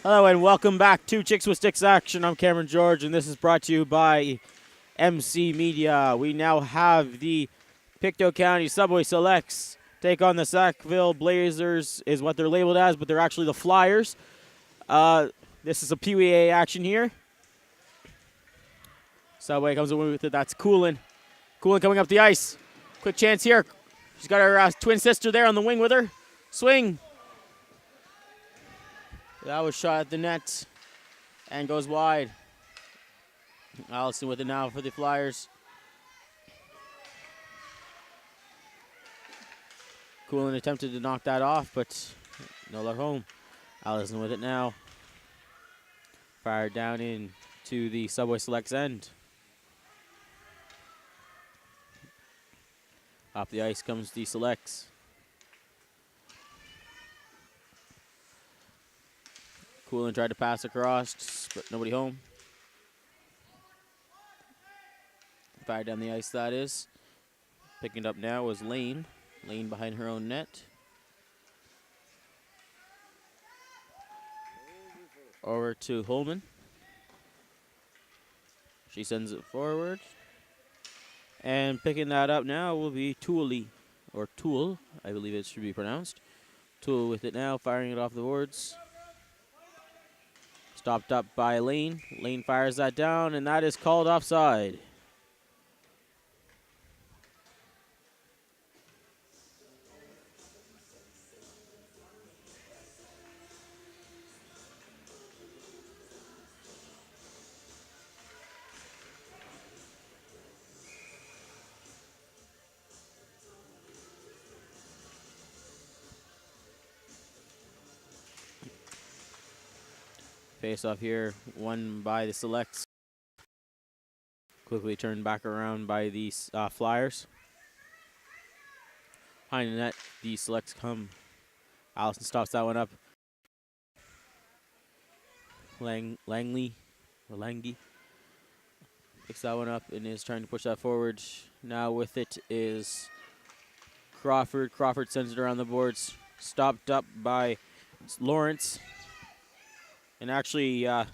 Hello and welcome back to Chicks with Sticks Action. I'm Cameron George, and this is brought to you by MC Media. We now have the Pictou County Subway Selects take on the Sackville Blazers, is what they're labeled as, but they're actually the Flyers. This is a PeeWee action here. Subway comes away with it. That's Coolin. Coolin coming up the ice. Quick chance here. She's got her twin sister there on the wing with her. Swing. That was shot at the net and goes wide. Allison with it now for the Flyers. Coolin attempted to knock that off, but no luck home. Allison with it now. Fired down in to the Subway Selects end. Off the ice comes the Selects. Coolin tried to pass across, but nobody home. Fired down the ice, that is. Picking it up now was Lane. Lane behind her own net. Over to Holman. She sends it forward. And picking that up now will be Tooley, or Tool, I believe it should be pronounced. Tool with it now, firing it off the boards. Stopped up by Lane. Lane fires that down, and that is called offside. Face off here, won by the Selects. Quickly turned back around by the Flyers. Behind the net, the Selects come. Allison stops that one up. Langley picks that one up and is trying to push that forward. Now with it is Crawford. Crawford sends it around the boards. Stopped up by Lawrence. And actually, there's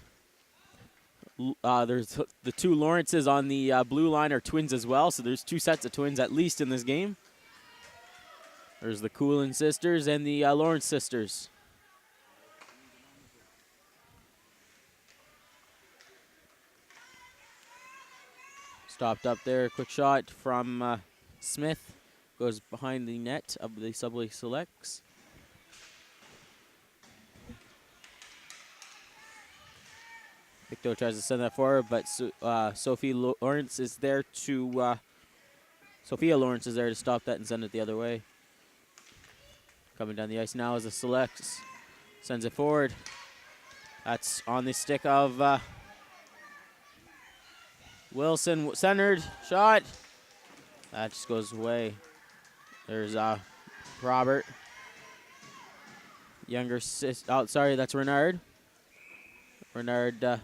the two Lawrences on the blue line are twins as well. So there's two sets of twins at least in this game. There's the Coolin sisters and the Lawrence sisters. Stopped up there. Quick shot from Smith. Goes behind the net of the Subway Selects. Pictou tries to send that forward, but Sophia Lawrence is there to stop that and send it the other way. Coming down the ice now is the Selects. Sends it forward. That's on the stick of Wilson. Centered shot. That just goes away. There's Robert. Younger sister. Oh, sorry, that's Renard. Renard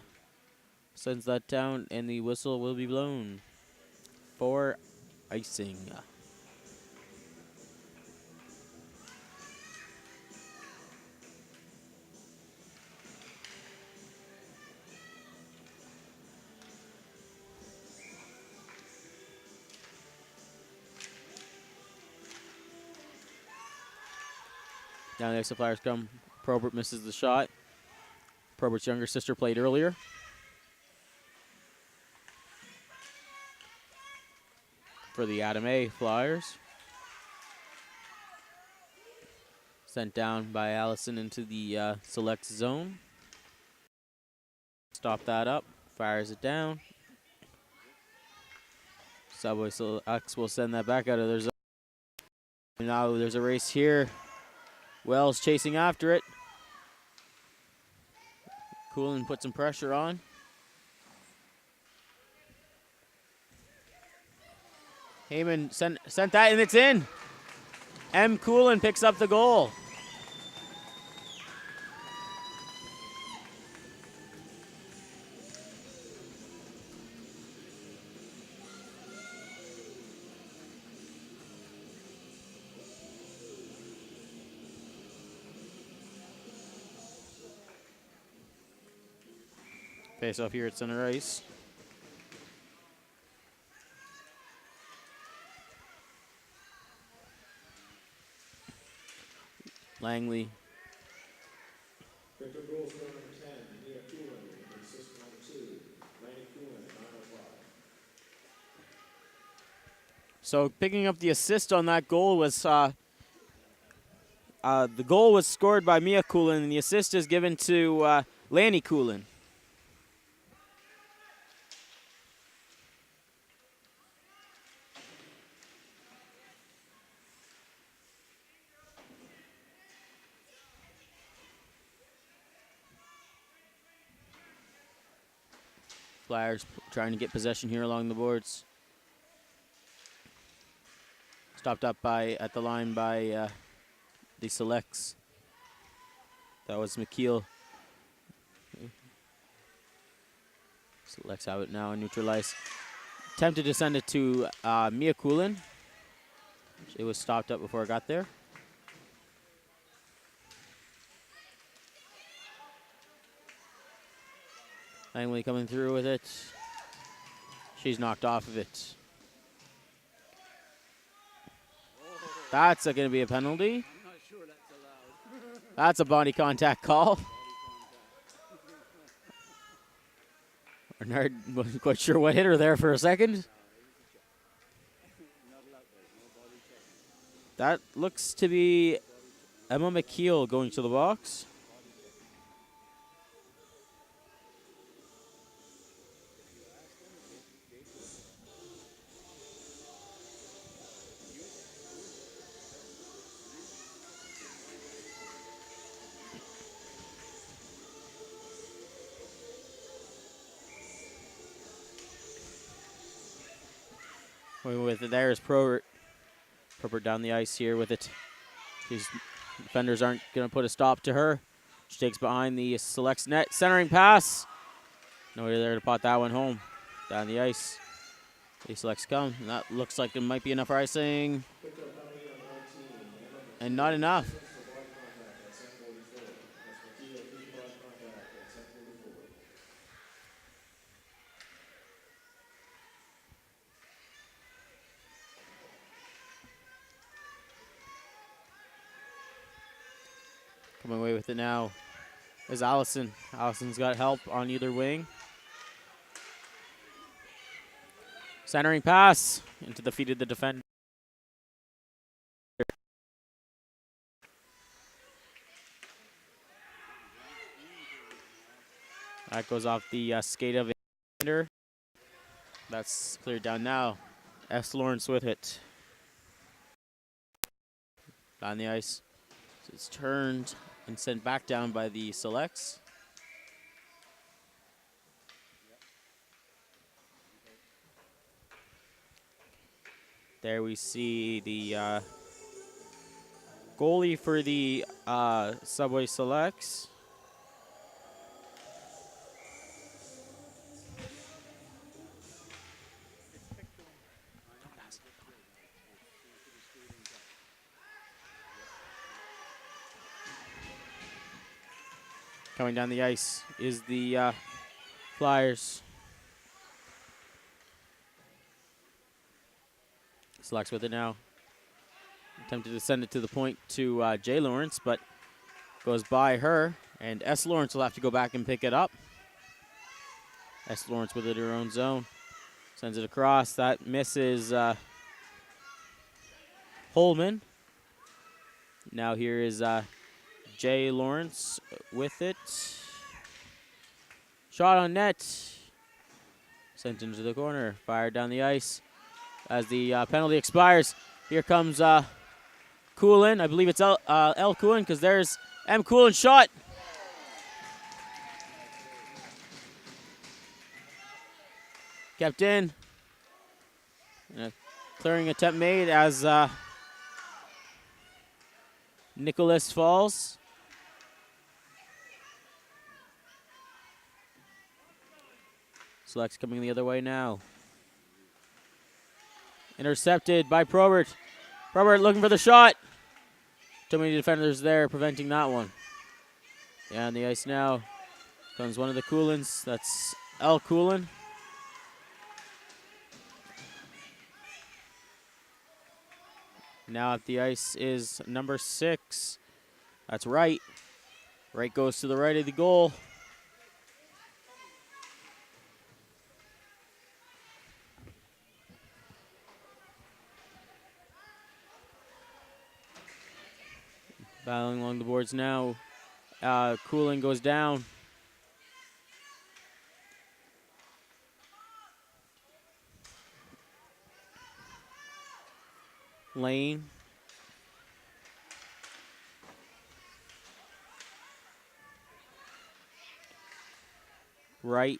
sends that down, and the whistle will be blown for icing. Down there, the Flyers come. Probert misses the shot. Probert's younger sister played earlier. For the Adam A Flyers. Sent down by Allison into the select zone. Stop that up. Fires it down. Subway Selects will send that back out of their zone. Now there's a race here. Wells chasing after it. Coolin put some pressure on. Heyman sent that, and it's in. M. Coolin picks up the goal. Face off here at center ice. Langley. So picking up the assist on that goal was the goal was scored by Mia Coolin, and the assist is given to Lanny Coolin. Flyers trying to get possession here along the boards. Stopped up at the line by the Selects. That was McKeel. Selects have it now, neutralized. Attempted to send it to Mia Coolin. It was stopped up before it got there. Langley coming through with it. She's knocked off of it. That's going to be a penalty. I'm not sure that's allowed. That's a body contact call. Bernard wasn't quite sure what hit her there for a second. That looks to be Emma McKeel going to the box. With it there is Probert. Probert down the ice here with it. These defenders aren't going to put a stop to her. She takes behind the Selects net. Centering pass. Nobody there to pot that one home. Down the ice. The Selects come. And that looks like it might be enough for icing. And not enough. Coming away with it now is Allison. Allison's got help on either wing. Centering pass into the feet of the defender. That goes off the skate of the defender. That's cleared down now. S. Lawrence with it. On the ice. So it's turned and sent back down by the Selects. There we see the goalie for the Subway Selects. Coming down the ice is the Flyers. Selects with it now. Attempted to send it to the point to J. Lawrence, but goes by her. And S. Lawrence will have to go back and pick it up. S. Lawrence with it in her own zone. Sends it across. That misses Holman. Now here is J. Lawrence with it. Shot on net. Sent into the corner. Fired down the ice. As the penalty expires, here comes Coolin. I believe it's L. Coolin because there's M. Coolin shot. Kept in. And a clearing attempt made as Nicholas falls. Selects coming the other way now. Intercepted by Probert. Probert looking for the shot. Too many defenders there preventing that one. Yeah, on the ice now Comes one of the Coolins. That's L. Coolin. Now at the ice is number 6. That's Wright. Wright goes to the right of the goal. Battling along the boards now. Coolin goes down. Lane. Right.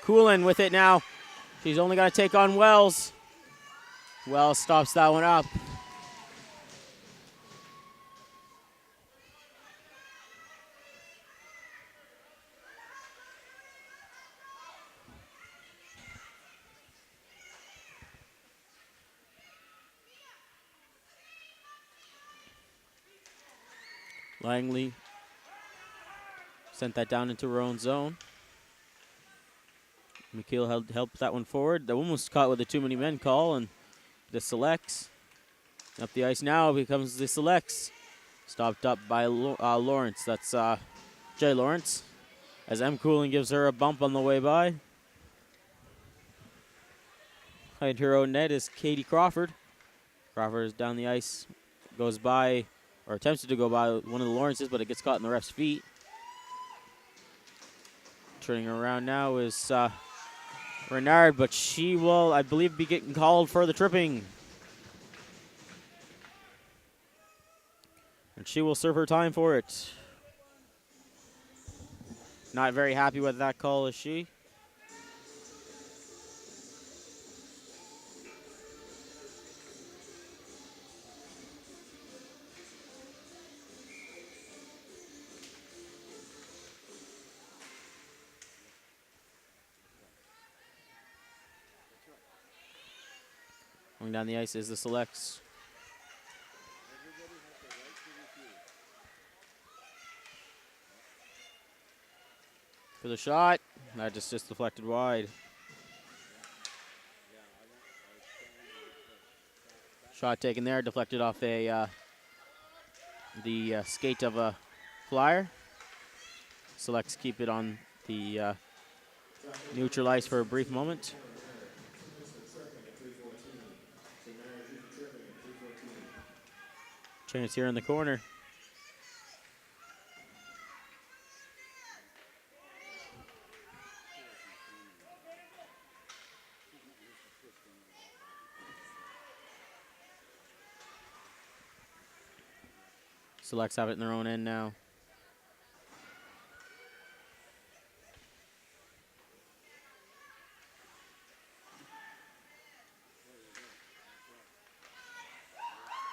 Coolin with it now. She's only got to take on Wells. Wells stops that one up. Langley sent that down into her own zone. McKeel helped that one forward. That one was caught with a too many men call, and the selects. Up the ice now becomes the selects. Stopped up by Lawrence. That's Jay Lawrence. As M. Cooling gives her a bump on the way by. Behind her own net is Katie Crawford. Crawford is down the ice, goes by, or attempts to go by one of the Lawrences, but it gets caught in the ref's feet. Turning around now is Renard, but she will, I believe, be getting called for the tripping. And she will serve her time for it. Not very happy with that call, is she? Going down the ice is the selects. For the shot, that just deflected wide. Shot taken there, deflected off the skate of a flyer. Selects keep it on the neutral ice for a brief moment. Chance here in the corner. Selects have it in their own end now.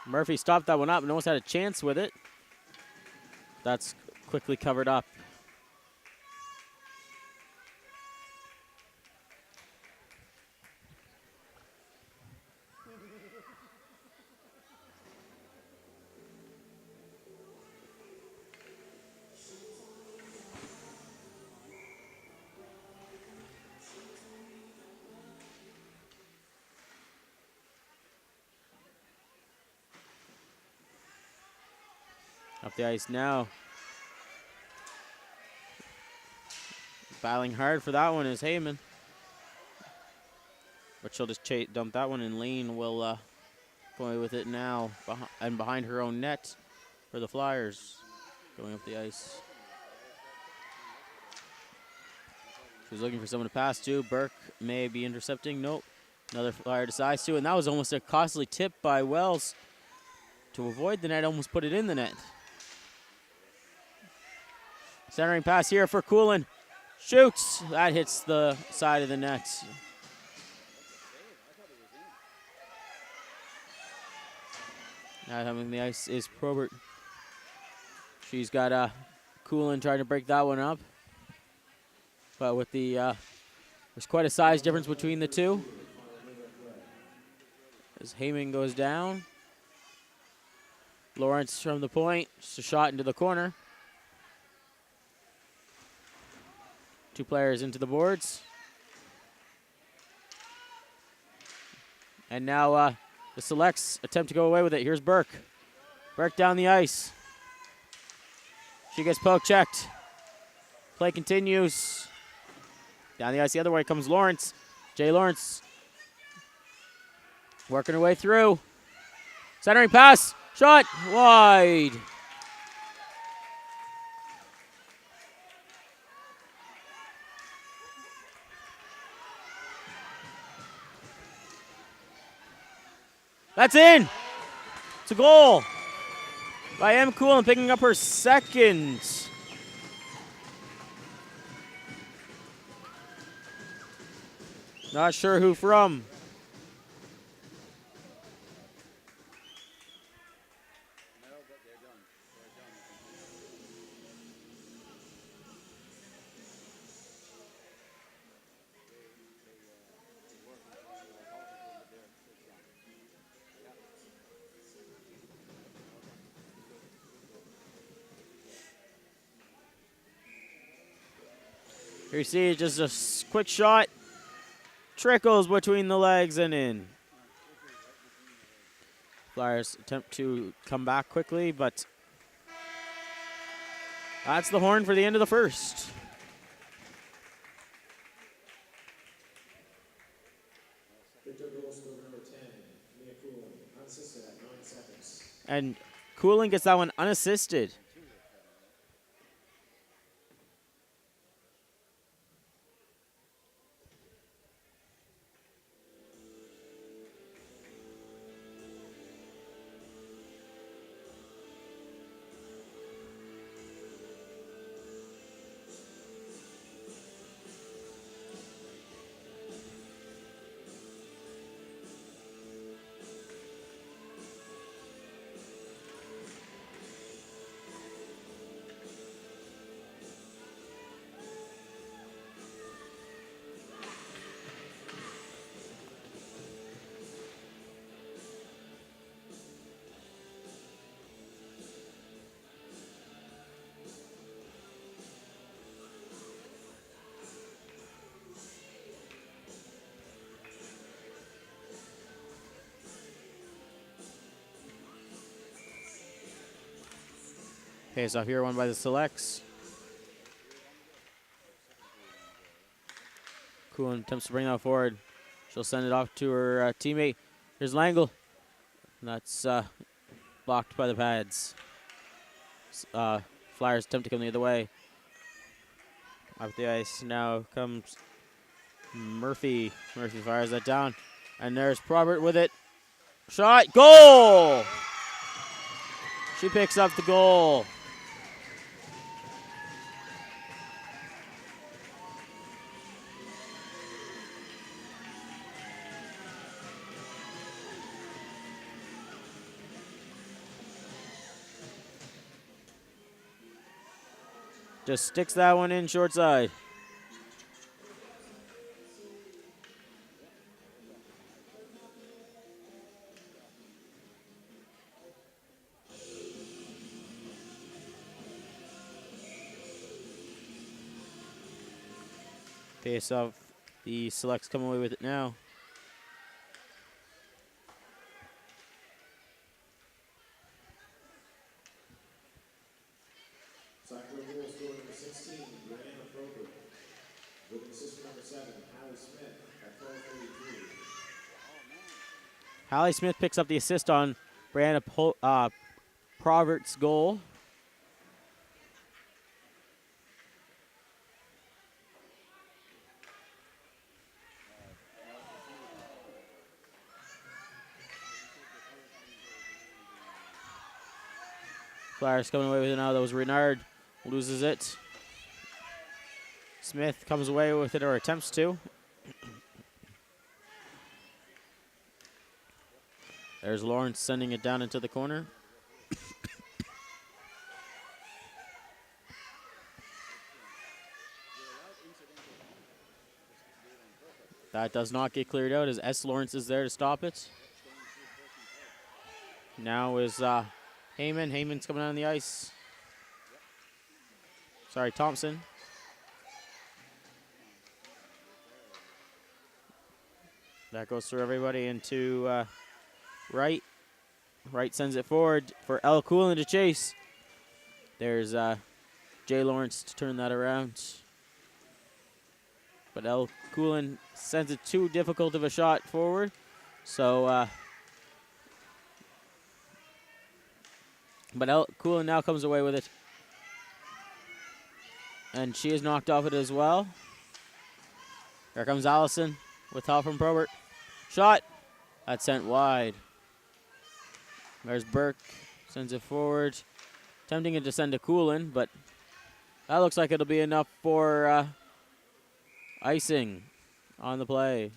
Murphy stopped that one up and almost had a chance with it. That's quickly covered up. Up the ice now. Battling hard for that one is Heyman. But she'll just dump that one, and Lane will go away with it now. And behind her own net for the Flyers. Going up the ice. She's looking for someone to pass to. Burke may be intercepting. Nope. Another Flyer decides to. And that was almost a costly tip by Wells. To avoid the net, almost put it in the net. Centering pass here for Coolin. Shoots. That hits the side of the net. Now having the ice is Probert. She's got Coolin trying to break that one up. But with the, there's quite a size difference between the two. As Heyman goes down. Lawrence from the point, just a shot into the corner. 2 players into the boards. And now the Selects attempt to go away with it. Here's Burke. Burke down the ice. She gets poke checked. Play continues. Down the ice the other way comes Lawrence. Jay Lawrence working her way through. Centering pass. Shot wide. That's in. It's a goal by M. Coolin, picking up her second. Not sure who from. Here you see just a quick shot. Trickles between the legs and in. Flyers attempt to come back quickly, but that's the horn for the end of the first. And Cooling gets that one unassisted. Pays off here, one by the Selects. Coolin attempts to bring that forward. She'll send it off to her teammate. Here's Langle. That's blocked by the pads. Flyers attempt to come the other way. Up the ice now comes Murphy. Murphy fires that down. And there's Probert with it. Shot, goal! She picks up the goal. Just sticks that one in short side. Face off. The Selects come away with it now. Sackville goal scorer number 16, Brianna Prober. With assist number 7, Hallie Smith at 12:43. Hallie Smith picks up the assist on Brianna Probert's goal. Flyers coming away with it now. That was Renard. Loses it. Smith comes away with it, or attempts to. There's Lawrence sending it down into the corner. That does not get cleared out as S. Lawrence is there to stop it. Now is Heyman. Heyman's coming on the ice. Sorry, Thompson. That goes through everybody into right. Right sends it forward for L. Coolin to chase. There's Jay Lawrence to turn that around. But L. Coolin sends it too difficult of a shot forward. So, but L. Coolin now comes away with it. And she is knocked off it as well. Here comes Allison with help from Probert. Shot. That's sent wide. There's Burke. Sends it forward. Tempting it to send to Coolin, but that looks like it'll be enough for icing on the play.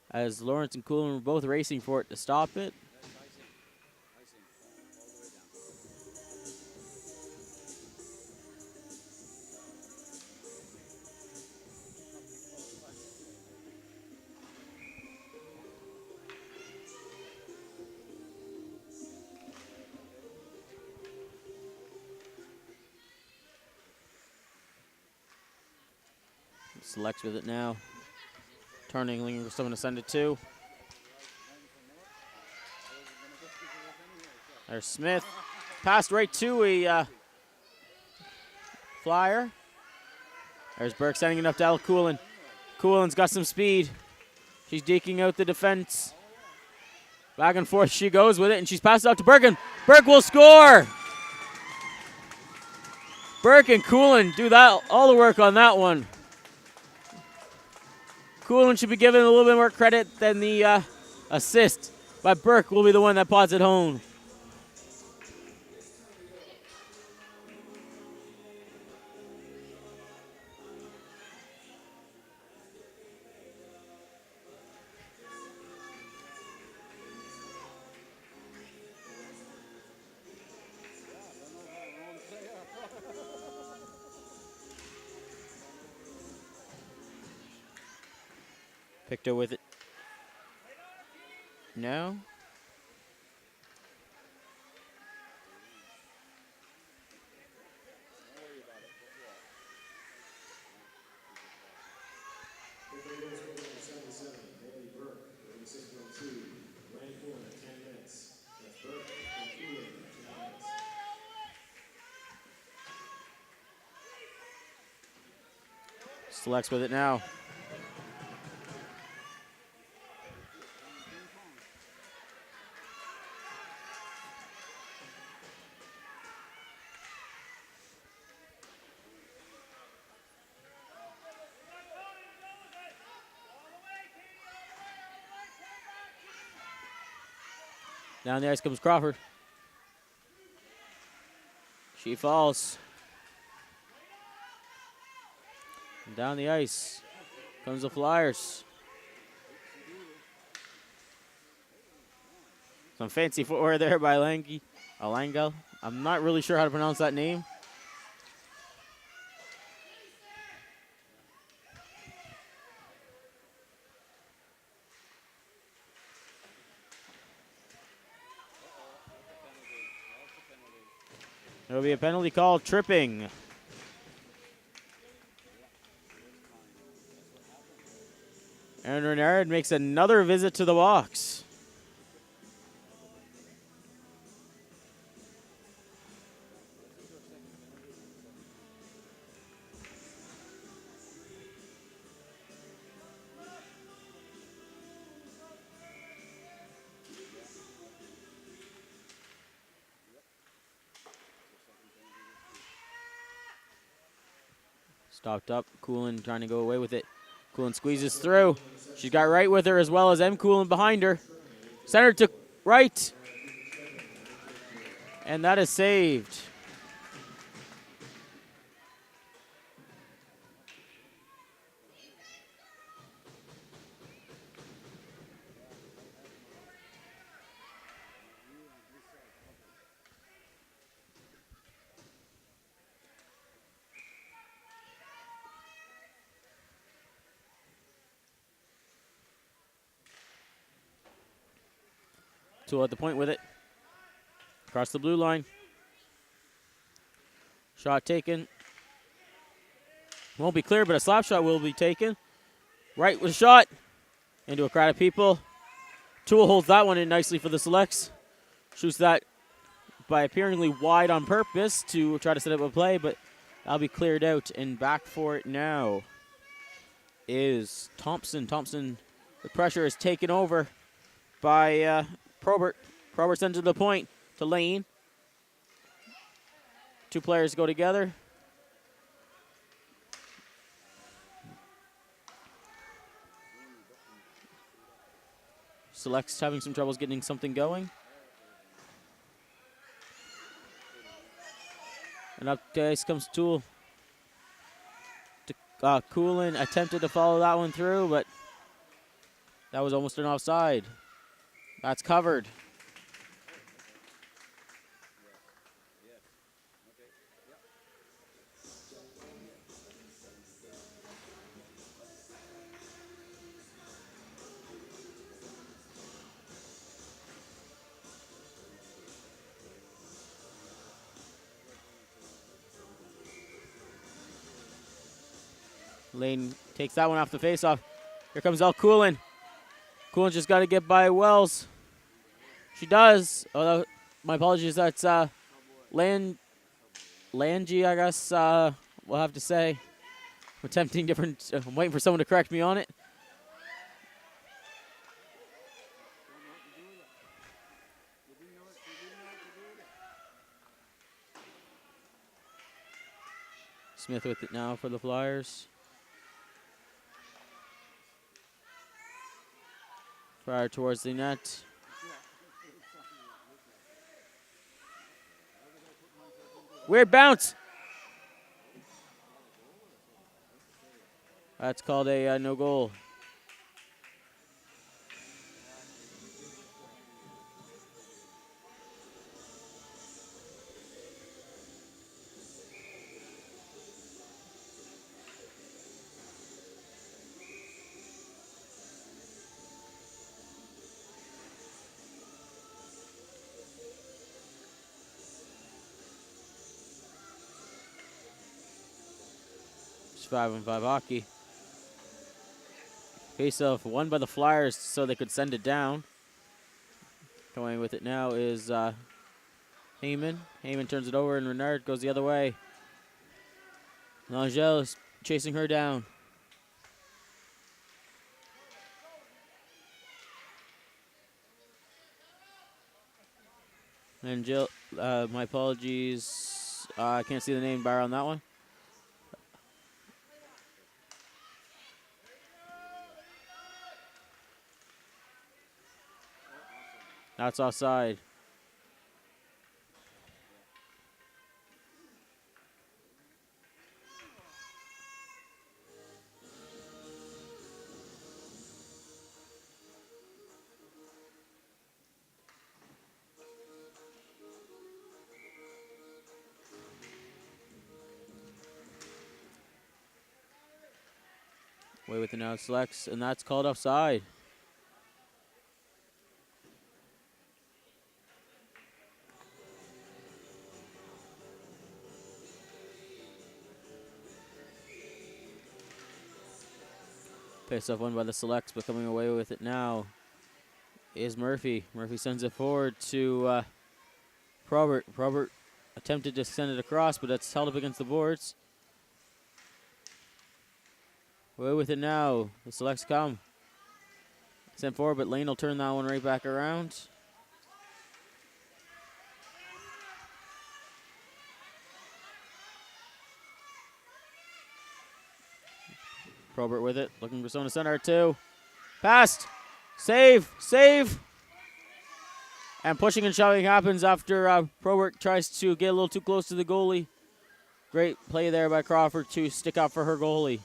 As Lawrence and Coolin were both racing for it to stop it. Selects with it now. Turning, looking for someone to send it to. There's Smith. Passed right to a flyer. There's Burke sending it up to Al Coolin. Coolin's got some speed. She's deking out the defense. Back and forth she goes with it, and she's passed it out to Burke, and Burke will score! Burke and Coolin do that all the work on that one. Coolin should be given a little bit more credit than the assist, but Burke will be the one that pots it home. Pictou with it. No. Selects with it now. Down the ice comes Crawford. She falls. And down the ice comes the Flyers. Some fancy footwear there by Alanga. I'm not really sure how to pronounce that name. There will be a penalty called tripping. Aaron Renard makes another visit to the box. Stopped up. Coolin trying to go away with it. Coolin squeezes through. She's got right with her as well as M. Coolin behind her. Center to right. And that is saved. Tool at the point with it. Across the blue line. Shot taken. Won't be clear, but a slap shot will be taken. Right with a shot. into a crowd of people. Tool holds that one in nicely for the Selects. Shoots that by appearingly wide on purpose to try to set up a play, but that'll be cleared out. And back for it now is Thompson. Thompson, the pressure is taken over by Probert. Probert sends it to the point to Lane. Two players go together. Selects having some troubles getting something going. And up the ice comes Tool. Coolin attempted to follow that one through, but that was almost an offside. That's covered. Lane takes that one off the faceoff. Here comes El Coolin. Coolin just got to get by Wells. She does. Oh, my apologies. That's Langy, I guess we'll have to say. I'm attempting different. I'm waiting for someone to correct me on it. Smith with it now for the Flyers. Fire towards the net. Weird bounce. That's called a no goal. It's 5-on-5 hockey. Face-off won by the Flyers so they could send it down. Going with it now is Heyman. Heyman turns it over and Renard goes the other way. Langell is chasing her down. And Jill, my apologies. I can't see the name bar on that one. That's offside. Away with the now selects, and that's called offside. Face-off won by the Selects, but coming away with it now is Murphy. Murphy sends it forward to Probert. Probert attempted to send it across, but it's held up against the boards. Away with it now. The Selects come. Sent forward, but Lane will turn that one right back around. Probert with it, looking for someone to center two. Passed. Save. And pushing and shoving happens after Probert tries to get a little too close to the goalie. Great play there by Crawford to stick up for her goalie.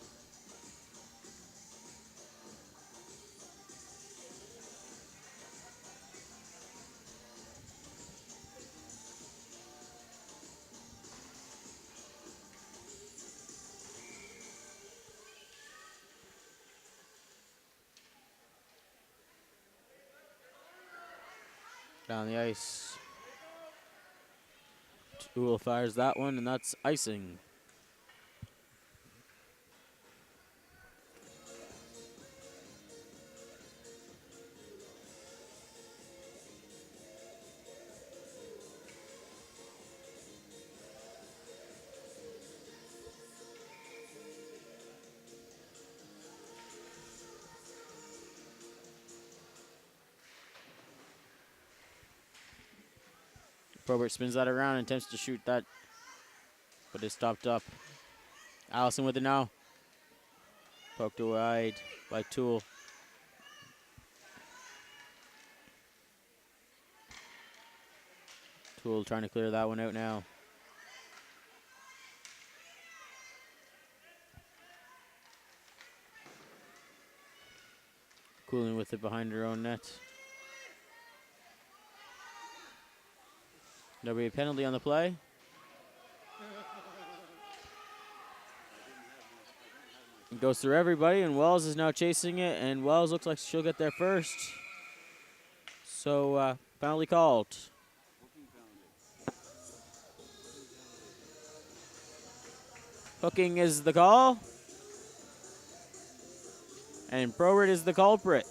Down the ice. Tool fires that one, and that's icing. Probert spins that around and attempts to shoot that, but is stopped up. Allison with it now. Poked wide by Tool. Tool trying to clear that one out now. Cooling with it behind her own net. There'll be a penalty on the play. It goes through everybody, and Wells is now chasing it, and Wells looks like she'll get there first. So, penalty called. Hooking is the call. And Probert is the culprit.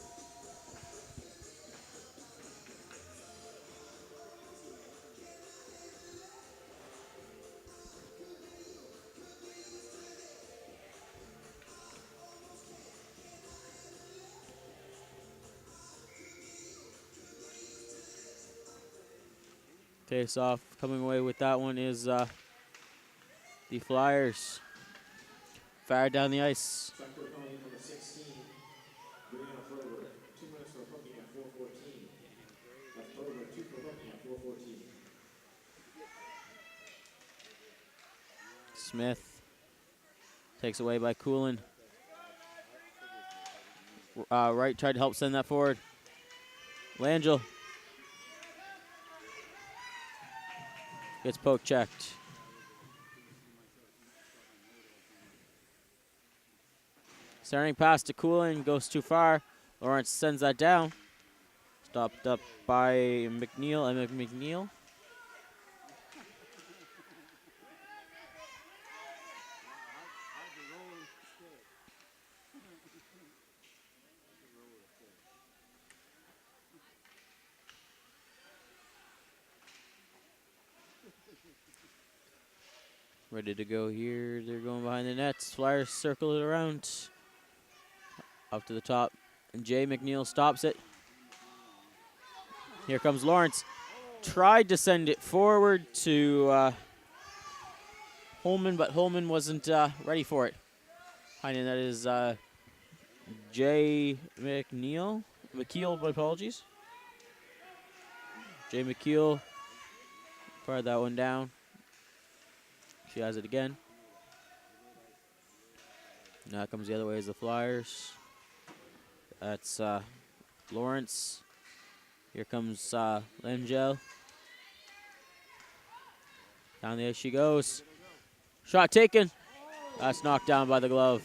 Face off coming away with that one is the Flyers. Fired down the ice. Sackville penalty number 16. Brianna Probert. 2 minutes for hooking at 4:14. That's Probert, 2 for hooking at 4:14. Smith takes away by Coolin. Wright tried to help send that forward. Langell gets poke checked. Starting pass to Coolin, goes too far. Lawrence sends that down. Stopped up by McNeil. Emma McNeil. Ready to go here. They're going behind the nets. Flyers circle it around. Up to the top. And Jay McNeil stops it. Here comes Lawrence. Tried to send it forward to Holman, but Holman wasn't ready for it. Behind it, that is Jay McNeil. McKeel, my apologies. Jay McKeel. Fired that one down. She has it again. Now it comes the other way as the Flyers. That's Lawrence. Here comes Langell. Down the ice she goes. Shot taken. That's knocked down by the glove.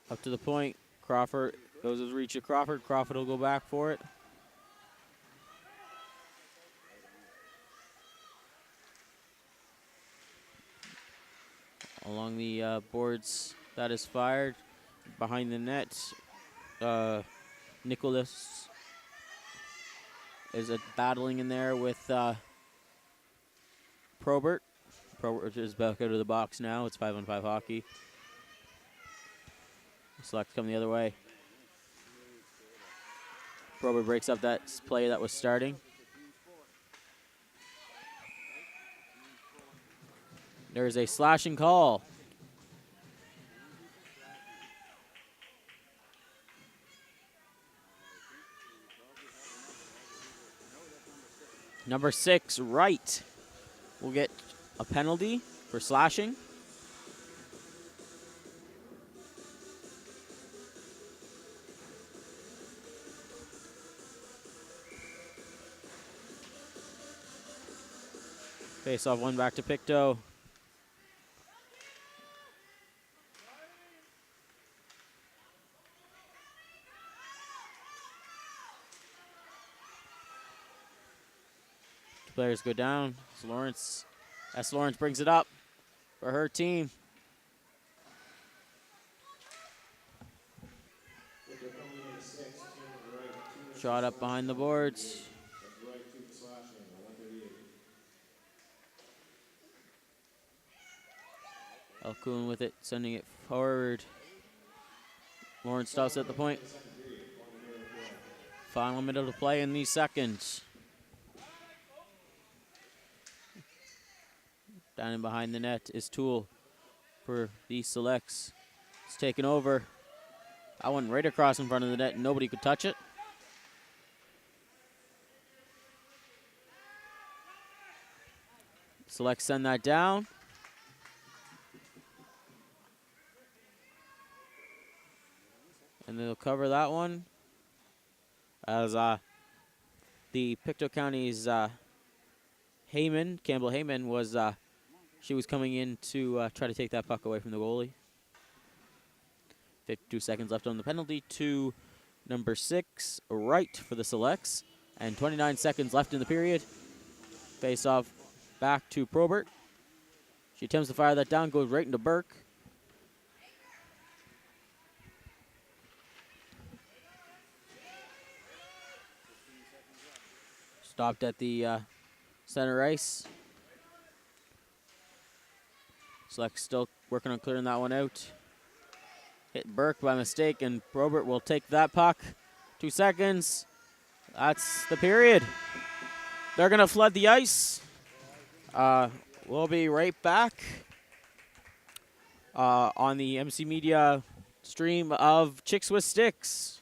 Up to the point. Crawford goes to reach of Crawford. Crawford will go back for it. Along the boards, that is fired. Behind the net, Nicholas is battling in there with Probert. Probert is back out of the box now. It's 5-on-5 hockey. Select come the other way. Probert breaks up that play that was starting. There's a slashing call. Number 6, Wright, will get a penalty for slashing. Face off one back to Pictou. Players go down. It's Lawrence. S. Lawrence brings it up for her team. Shot up behind the boards. Alcoon with it, sending it forward. Lawrence stops at the point. Final minute of play in these seconds. Down in behind the net is Tool for the Selects. It's taken over. I went right across in front of the net. Nobody could touch it. Selects send that down. And they'll cover that one. As the Pictou County's Campbell Heyman was, she was coming in to try to take that puck away from the goalie. 52 seconds left on the penalty to number 6, Wright for the Selects. And 29 seconds left in the period. Face off back to Probert. She attempts to fire that down, goes right into Burke. Stopped at the center ice. Select still working on clearing that one out. Hit Burke by mistake, and Probert will take that puck. 2 seconds. That's the period. They're going to flood the ice. We'll be right back on the MC Media stream of Chicks with Sticks.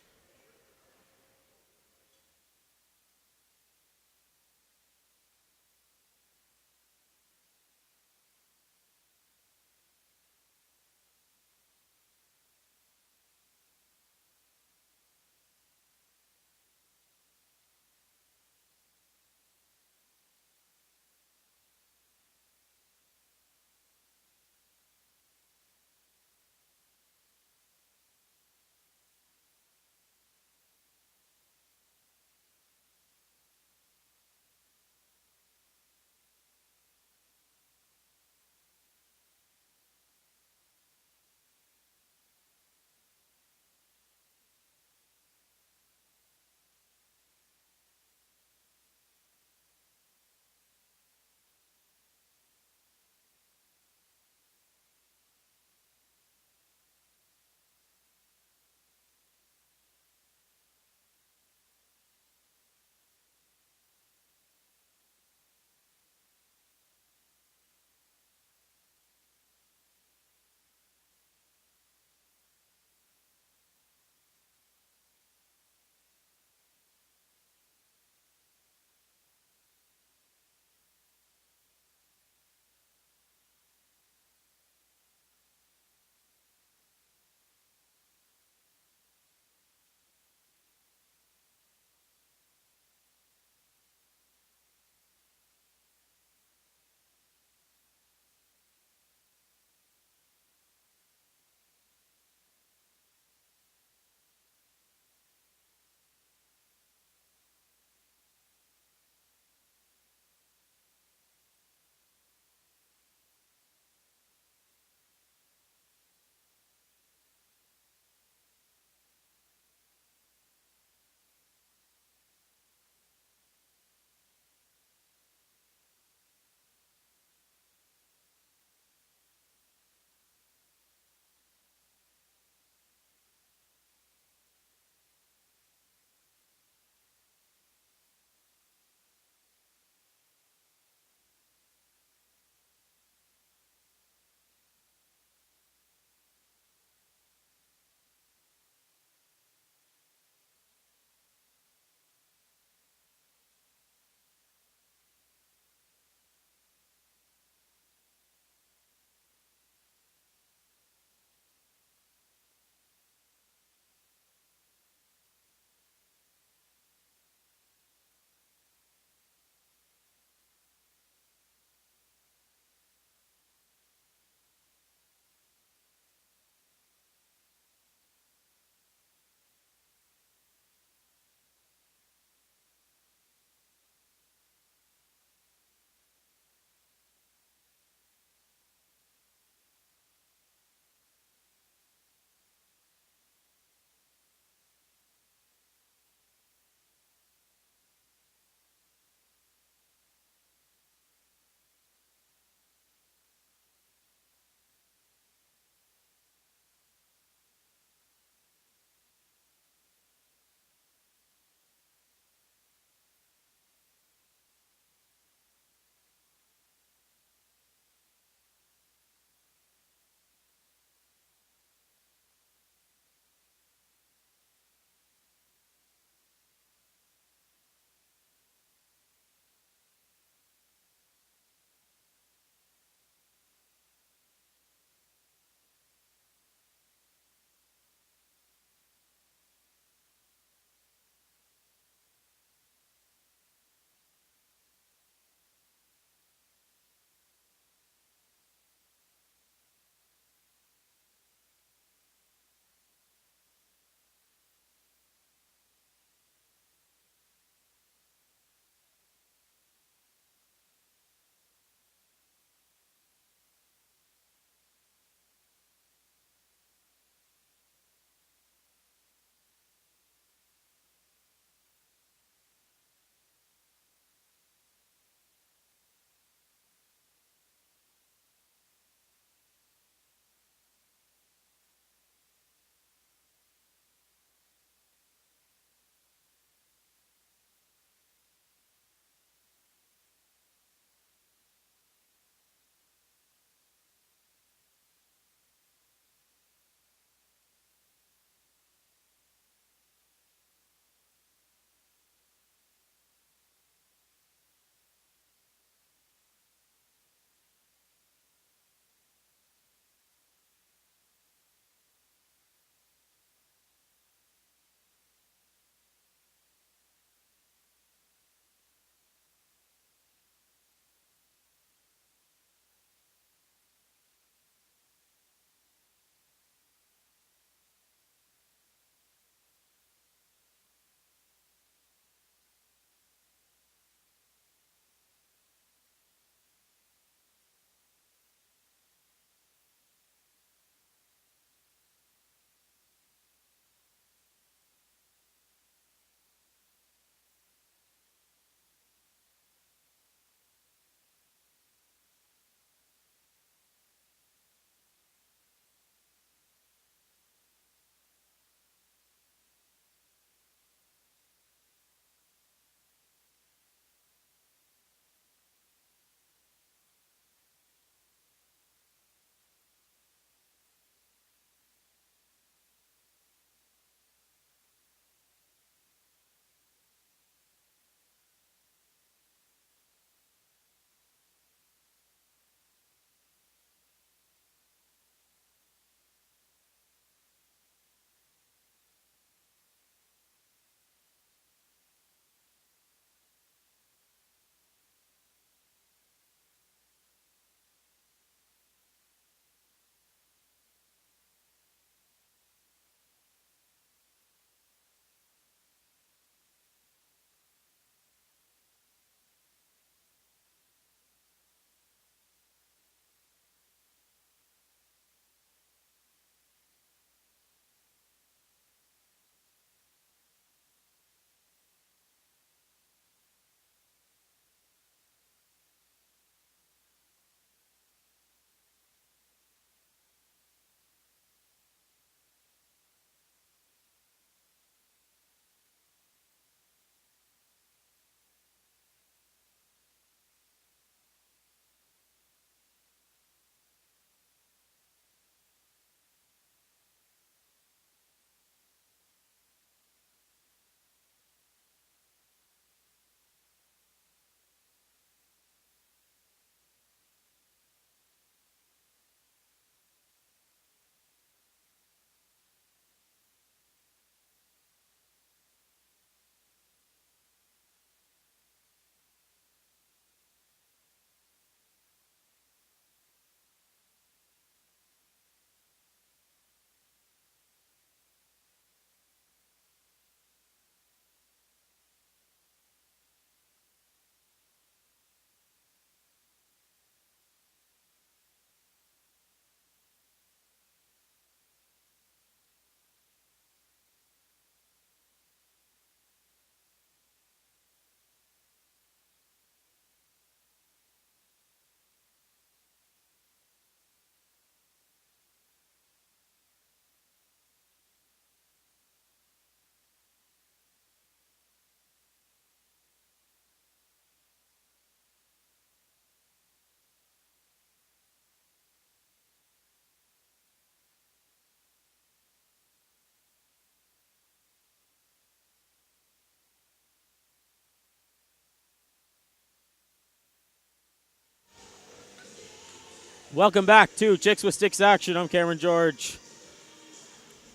Welcome back to Chicks with Sticks action. I'm Cameron George.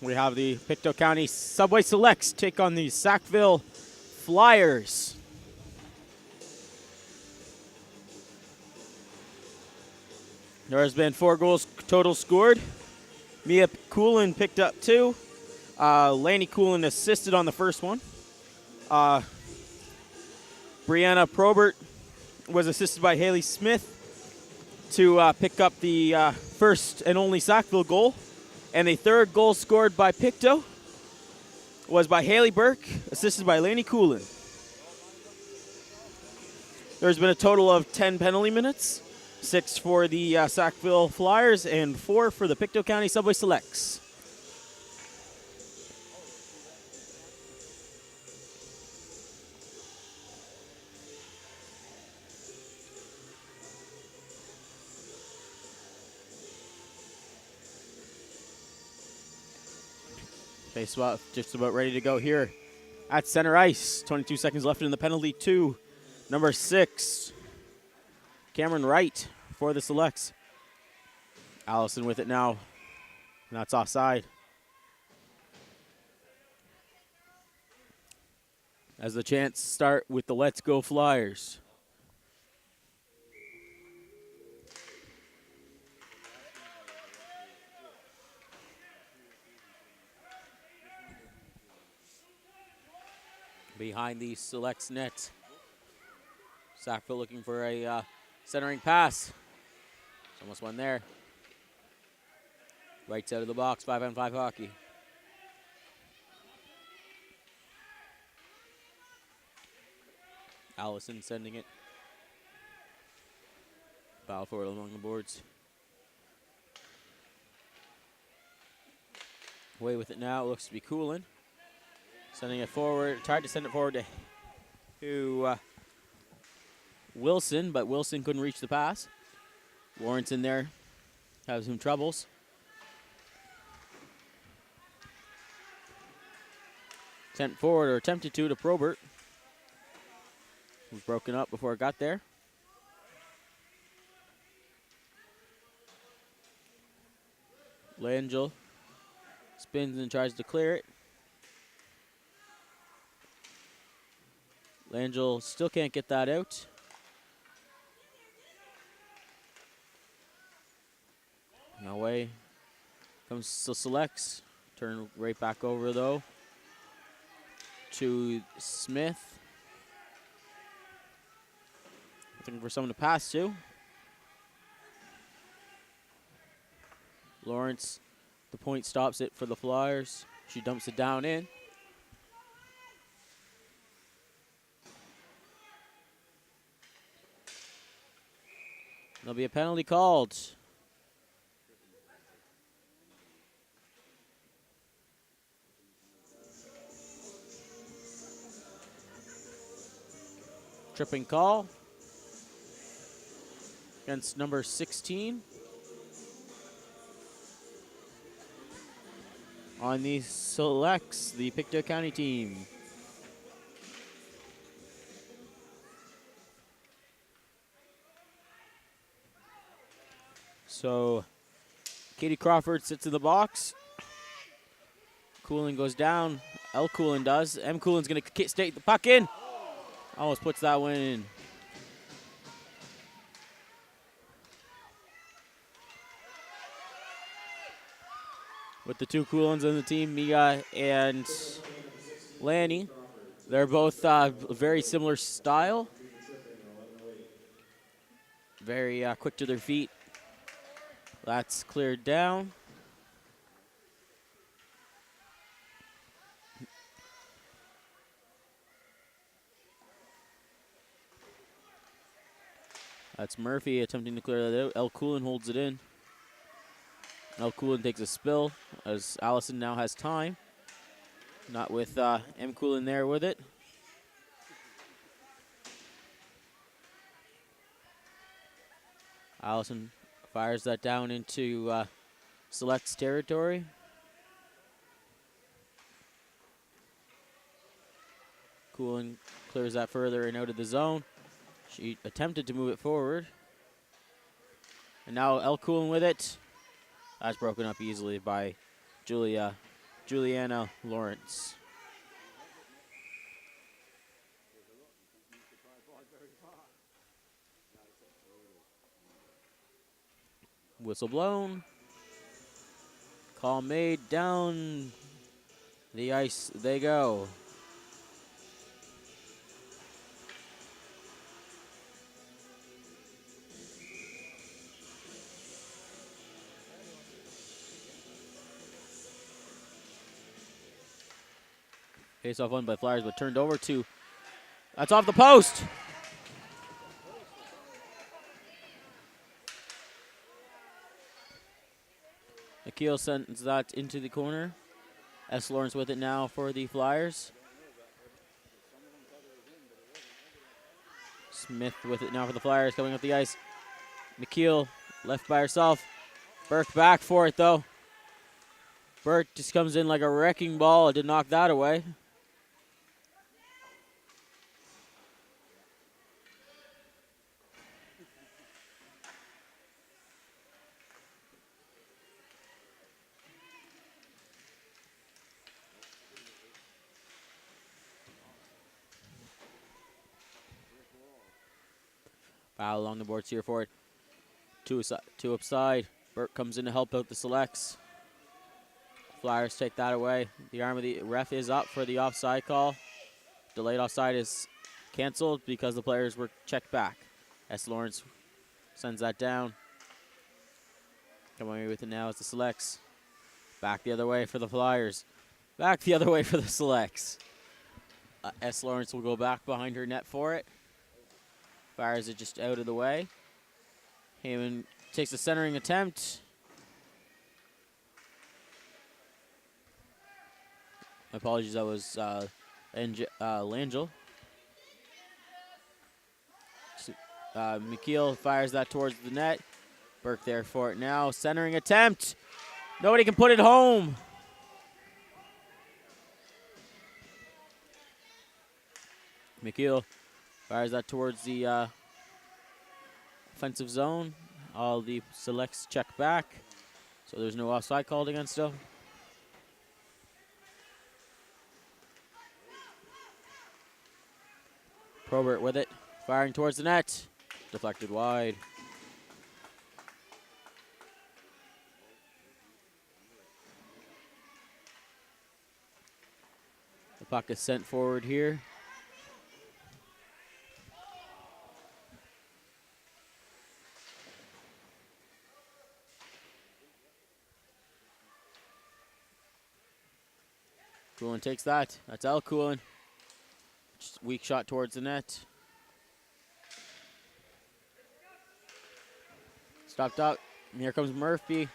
We have the Pictou County Subway Selects take on the Sackville Flyers. There has been 4 goals total scored. Mia Coolin picked up 2. Laney Coolin assisted on the first one. Brianna Probert was assisted by Haley Smith to pick up the first and only Sackville goal. And the third goal scored by Pictou was by Haley Burke, assisted by Laney Coolin. There's been a total of 10 penalty minutes, 6 for the Sackville Flyers and 4 for the Pictou County Subway Selects. Face swap just about ready to go here at center ice. 22 seconds left in the penalty to number 6, Cameron Wright for the Selects. Allison with it now, and that's offside. As the chants start with the Let's Go Flyers. Behind the Selects net. Sackville looking for a centering pass. It's almost one there. Right side of the box, 5-on-5 hockey. Allison sending it. Foul forward along the boards. Away with it now, it looks to be Coolin. Sending it forward, tried to send it forward to Wilson, but Wilson couldn't reach the pass. Lawrence in there has some troubles. Sent forward, or attempted to Probert. Was broken up before it got there. Langell spins and tries to clear it. Langell still can't get that out. Away comes the Selects. Turn right back over though to Smith. Looking for someone to pass to. Lawrence, the point stops it for the Flyers. She dumps it down in. There'll be a penalty called. Tripping call against number 16 on the Selects, the Pictou County team. So Katie Crawford sits in the box. Coolin goes down. L. Coolin does. M. Coolin's going to state the puck in. Almost puts that one in. With the 2 Coolins on the team, Mia and Lanny. They're both very similar style. Very quick to their feet. That's cleared down. That's Murphy attempting to clear that out. L. Coolin holds it in. L. Coolin takes a spill as Allison now has time. Not with M. Coolin there with it. Allison fires that down into Selects territory. Coolin clears that further and out of the zone. She attempted to move it forward. And now El Coolin with it. That's broken up easily by Juliana Lawrence. Whistle blown. Call made. Down the ice they go. Face off won by Flyers, but turned over to. That's off the post. McKeel sends that into the corner. S. Lawrence with it now for the Flyers. Smith with it now for the Flyers, coming up the ice. McKeel left by herself. Burke back for it, though. Burke just comes in like a wrecking ball to knock that away. Foul along the boards here for it. Two upside. Burke comes in to help out the selects. Flyers take that away. The arm of the ref is up for the offside call. Delayed offside is canceled because the players were checked back. S. Lawrence sends that down. Coming away with it now is the selects. Back the other way for the Flyers. Back the other way for the selects. S. Lawrence will go back behind her net for it. Fires it just out of the way. Heyman takes a centering attempt. My apologies, that was Langell. McKeel fires that towards the net. Burke there for it now. Centering attempt. Nobody can put it home. McKeel fires that towards the offensive zone. All the selects check back, so there's no offside called against them. Probert with it, firing towards the net. Deflected wide. The puck is sent forward here. Coolin takes that. That's Al Coolin. Just weak shot towards the net. Stopped out. And here comes Murphy.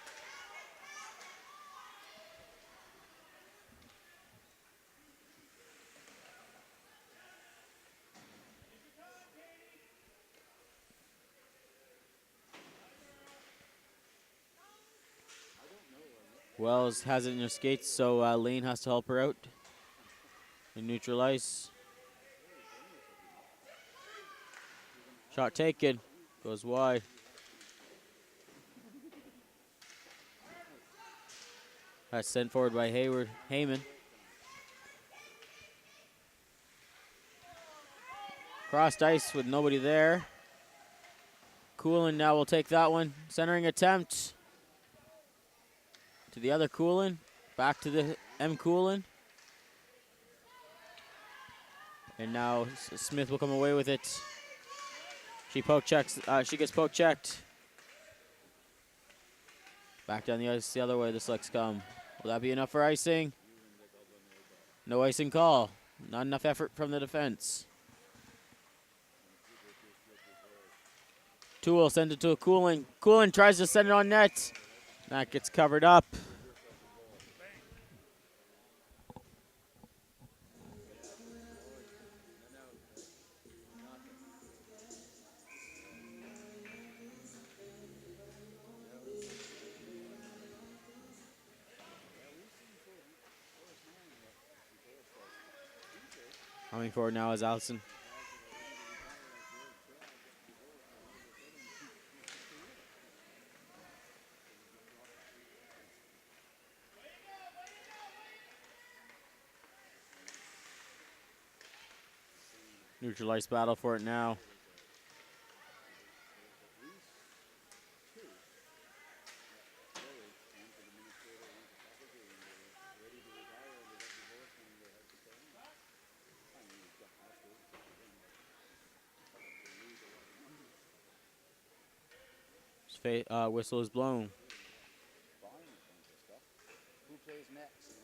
Wells has it in her skates, so Lane has to help her out in neutral ice. Shot taken, goes wide. That's sent forward by Heyman. Crossed ice with nobody there. Coolin now will take that one. Centering attempt. To the other Coolin. Back to the M. Coolin. And now Smith will come away with it. She poke checks. She gets poke checked. Back down the ice the other way. The selects come. Will that be enough for icing? No icing call. Not enough effort from the defense. Toole sends it to a Coolin. Coolin tries to send it on net. That gets covered up. Coming forward now is Allison. Neutral ice battle for it now. Whistle is blown. Who plays next?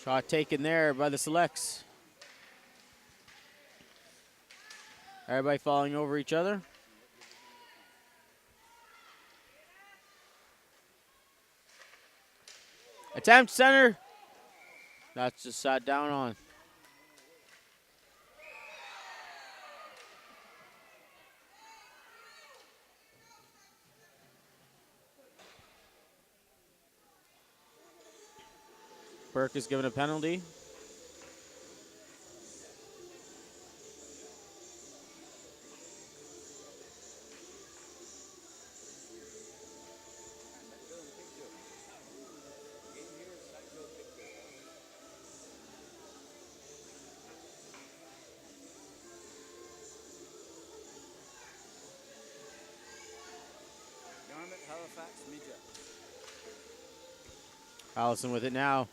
Shot taken there by the Selects. Everybody falling over each other. Attempt center. That's just sat down on. Burke is given a penalty. Yarmouth, Halifax, Media. Allison with it now.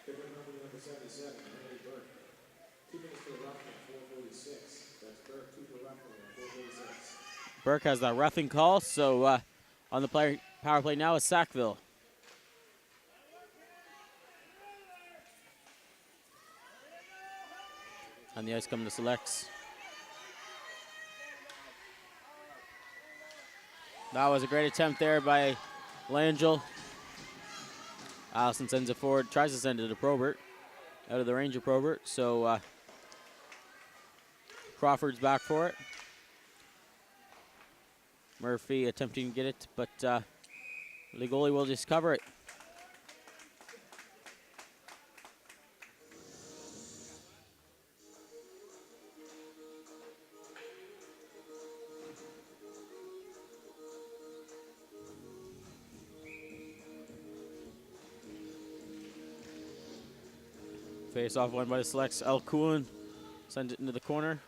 Pick up number 77, Henry Burke. 2 minutes for roughing, 4:46. That's Burke, 2 for roughing, 4:46. Burke has that roughing call, so on the power play now is Sackville. On the ice coming to Selects. That was a great attempt there by Langell. Allison sends it forward, tries to send it to Probert, out of the range of Probert. So Crawford's back for it. Murphy attempting to get it, but the goalie will just cover it. Face off one by the Selects. El Coolin sends it into the corner.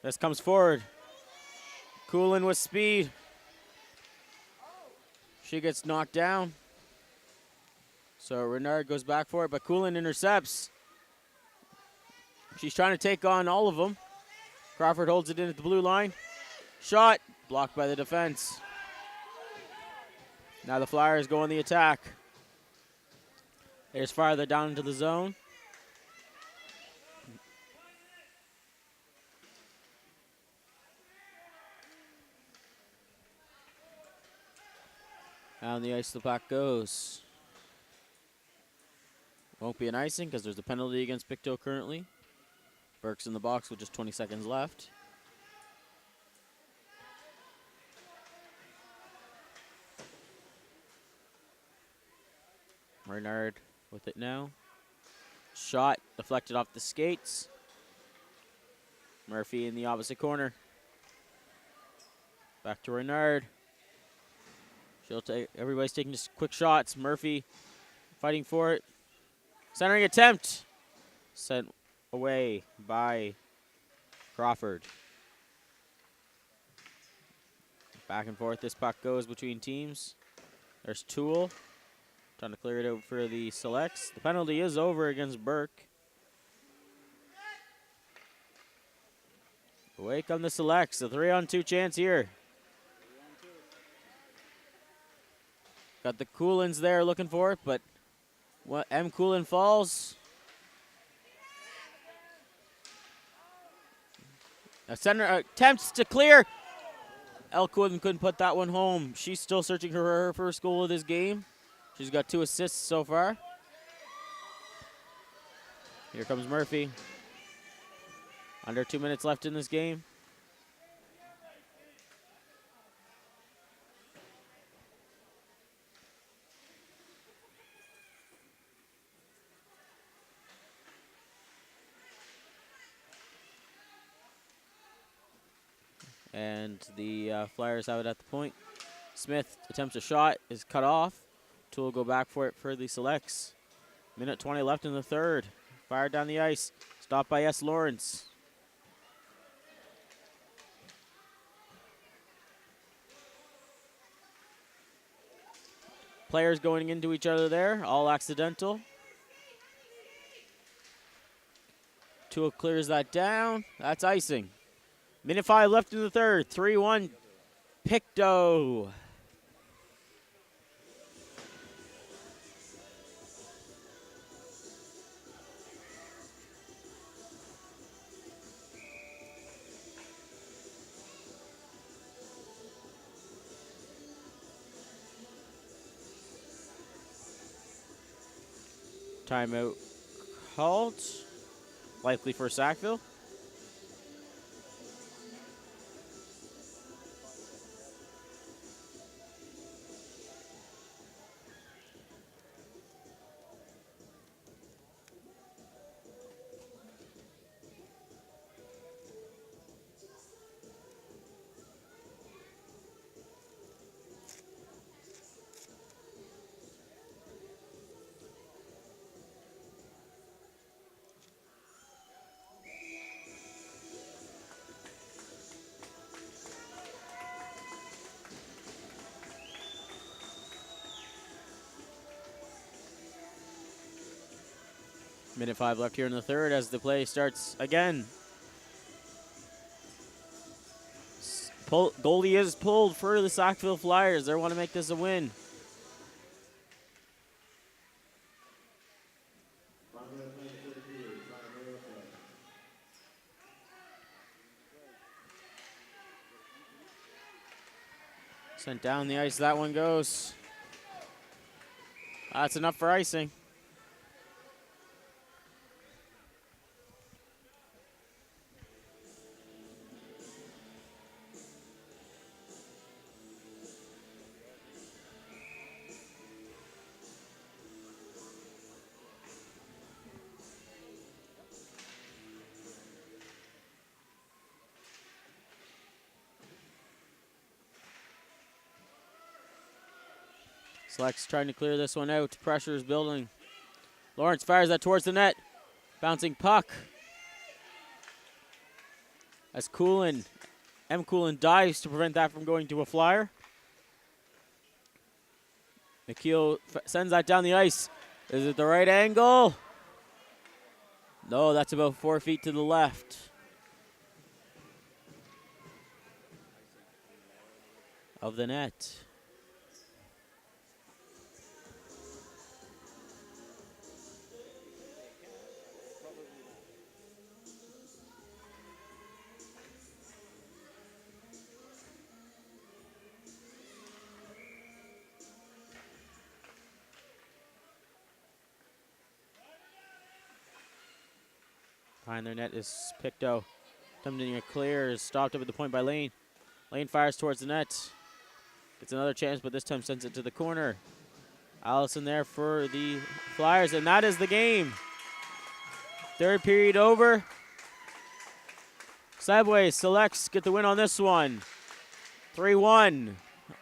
This comes forward. Coolin with speed. She gets knocked down. So Renard goes back for it, but Coolin intercepts. She's trying to take on all of them. Crawford holds it in at the blue line. Shot blocked by the defense. Now the Flyers go on the attack. There's farther down into the zone. Down the ice the puck goes. Won't be an icing because there's a penalty against Pictou currently. Burke's in the box with just 20 seconds left. Renard with it now. Shot deflected off the skates. Murphy in the opposite corner. Back to Renard. Everybody's taking just quick shots. Murphy fighting for it. Centering attempt. Sent away by Crawford. Back and forth this puck goes between teams. There's Toole. Trying to clear it out for the Selects. The penalty is over against Burke. Away come the Selects. A 3-on-2 chance here. Got the Coolins there looking for it, but M. Coolin falls. A center attempts to clear. El Coolin couldn't put that one home. She's still searching for her first goal of this game. She's got 2 assists so far. Here comes Murphy. Under 2 minutes left in this game. And the Flyers have it at the point. Smith attempts a shot, is cut off. Tool will go back for it for the Selects. Minute 20 left in the third. Fired down the ice. Stopped by S. Lawrence. Players going into each other there, all accidental. Tool clears that down. That's icing. Minute 5 left in the third. 3-1 Pictou. Timeout called, likely for Sackville. Minute 5 left here in the third as the play starts again. Goalie is pulled for the Sackville Flyers. They want to make this a win. Sent down the ice, that one goes. That's enough for icing. Selects trying to clear this one out. Pressure is building. Lawrence fires that towards the net. Bouncing puck. As M. Coolin dives to prevent that from going to a Flyer. McKeel sends that down the ice. Is it the right angle? No, that's about 4 feet to the left. Of the net. Behind their net is Pictou. Attempting a clear is stopped up at the point by Lane. Lane fires towards the net. Gets another chance, but this time sends it to the corner. Allison there for the Flyers, and that is the game. Third period over. Sideways Selects get the win on this one. 3-1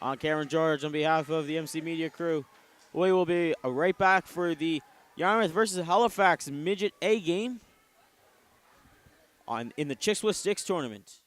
on Cameron George on behalf of the MC Media crew. We will be right back for the Yarmouth versus Halifax Midget A game in the Chicks with Sticks tournament.